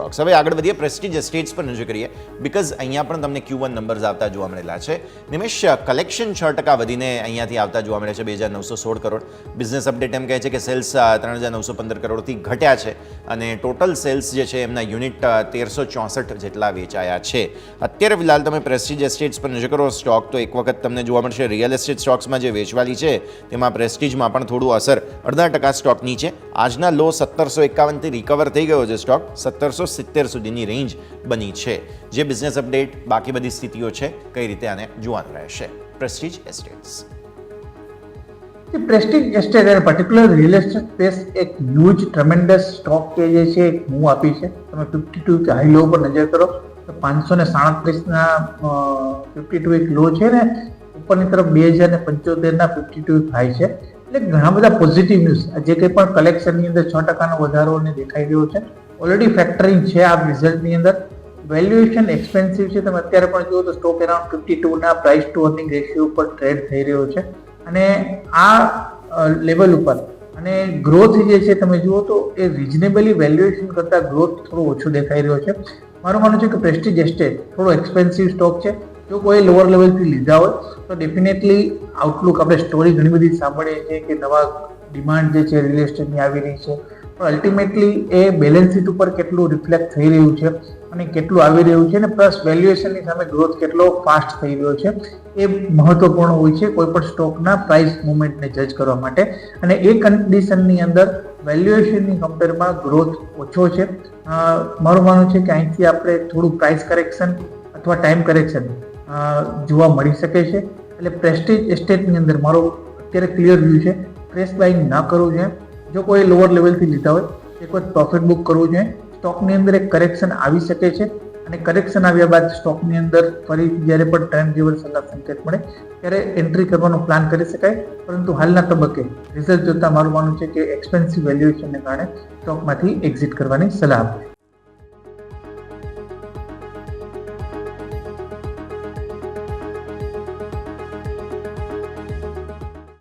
Stokes. હવે આગળ વધીએ, પ્રેસ્ટીજ એસ્ટેટ્સ પર નજર કરીએ, બિકોઝ અહીંયા પણ તમને Q1 નંબર્સ આવતા જોવા મળેલા છે. નિમેશ, કલેક્શન 6% વધીને અહીંયાથી આવતા જોવા મળે છે, 2,916 કરોડ. બિઝનેસ અપડેટ એમ કહે છે કે સેલ્સ 3,915 કરોડથી ઘટ્યા છે અને ટોટલ સેલ્સ જે છે એમના યુનિટ 1,364 જેટલા વેચાયા છે. અત્યારે ફિલહાલ તમે પ્રેસ્ટીજ એસ્ટેટ્સ પર નજર કરો, સ્ટોક તો એક વખત તમને જોવા મળશે રિયલ એસ્ટેટ સ્ટોક્સમાં જે વેચવાલી છે તેમાં પ્રેસ્ટીજમાં પણ થોડું અસર, 0.5% સ્ટોક નીચે. આજના લો 1751થી રિકવર થઈ ગયો છે સ્ટોક, 1770 સુધીની રેન્જ બની છે. જે બિઝનેસ અપડેટ, બાકી બધી સ્થિતિઓ છે, કઈ રીતે આને જોવાનું રહેશે. પ્રેસ્ટીજ એસ્ટેટ્સ. પ્રેસ્ટીજ એસ્ટેટ અને પર્ટિક્યુલર રિયલ એસ્ટેટ સ્પેસ એક હ્યુજ ટ્રમેન્ડસ સ્ટોક કે જે છે એક મૂવ આપી છે. તમે 52 કે હાઈ લો પર નજર કરો તો 537ના 52 એક લો છે ને ઉપરની તરફ 2075ના 52 હાઈ છે. એટલે ઘણા બધા પોઝિટિવ ન્યૂઝ, જે કંઈ પણ કલેક્શનની અંદર 6%નો વધારો દેખાઈ રહ્યો છે, ઓલરેડી ફેક્ટરિંગ છે આ રિઝલ્ટની અંદર. વેલ્યુએશન એક્સપેન્સિવ છે. તમે અત્યારે પણ જુઓ તો સ્ટોક અરાઉન્ડ 52ના પ્રાઇસ ટુ અર્નિંગ રેશિયો ઉપર ટ્રેડ થઈ રહ્યો છે અને આ લેવલ ઉપર અને ગ્રોથ જે છે તમે જુઓ તો એ રિઝનેબલી વેલ્યુએશન કરતાં ગ્રોથ થોડો ઓછો દેખાઈ રહ્યો છે. મારું માનવું છે કે પ્રેસ્ટીજ એસ્ટેટ થોડો એક્સપેન્સિવ સ્ટોક છે. જો કોઈ લોઅર લેવલથી લીધા હોય તો ડેફિનેટલી આઉટલુક, આપણે સ્ટોરી ઘણી બધી સાંભળીએ છીએ કે નવા ડિમાન્ડ જે છે રિયલ એસ્ટેટની આવી રહી છે, પણ અલ્ટિમેટલી એ બેલેન્સ શીટ ઉપર કેટલું રિફ્લેક્ટ થઈ રહ્યું છે અને કેટલું આવી રહ્યું છે અને પ્લસ વેલ્યુએશનની સામે ગ્રોથ કેટલો ફાસ્ટ થઈ રહ્યો છે એ મહત્વપૂર્ણ હોય છે કોઈ પણ સ્ટોકના પ્રાઇસ મુવમેન્ટને જજ કરવા માટે. અને એ કન્ડિશનની અંદર વેલ્યુએશનની કમ્પેરમાં ગ્રોથ ઓછો છે. મારું માનવું છે કે અહીંથી આપણે થોડું પ્રાઇસ કરેક્શન અથવા ટાઈમ કરેક્શન જોવા મળી શકે છે. એટલે પ્રેસ્ટીજ એસ્ટેટની અંદર મારો અત્યારે ક્લિયર વ્યૂ છે, ફ્રેશ બાઇંગ ના કરવું જોઈએ. જો કોઈ લોઅર લેવલથી લીધા હોય એક વખત પ્રોફિટ બુક કરવું જોઈએ. સ્ટોકની અંદર એક કરેક્શન આવી શકે છે અને કરેક્શન આવ્યા બાદ સ્ટોકની અંદર ફરી જ્યારે પણ ટ્રેન્ડ રિવર્સલના સંકેત મળે ત્યારે એન્ટ્રી કરવાનો પ્લાન કરી શકાય. પરંતુ હાલના તબક્કે રિઝલ્ટ જોતા મારું માનવું છે કે એક્સપેન્સિવ વેલ્યુએશનને કારણે સ્ટોકમાંથી એક્ઝિટ કરવાની સલાહ આપે.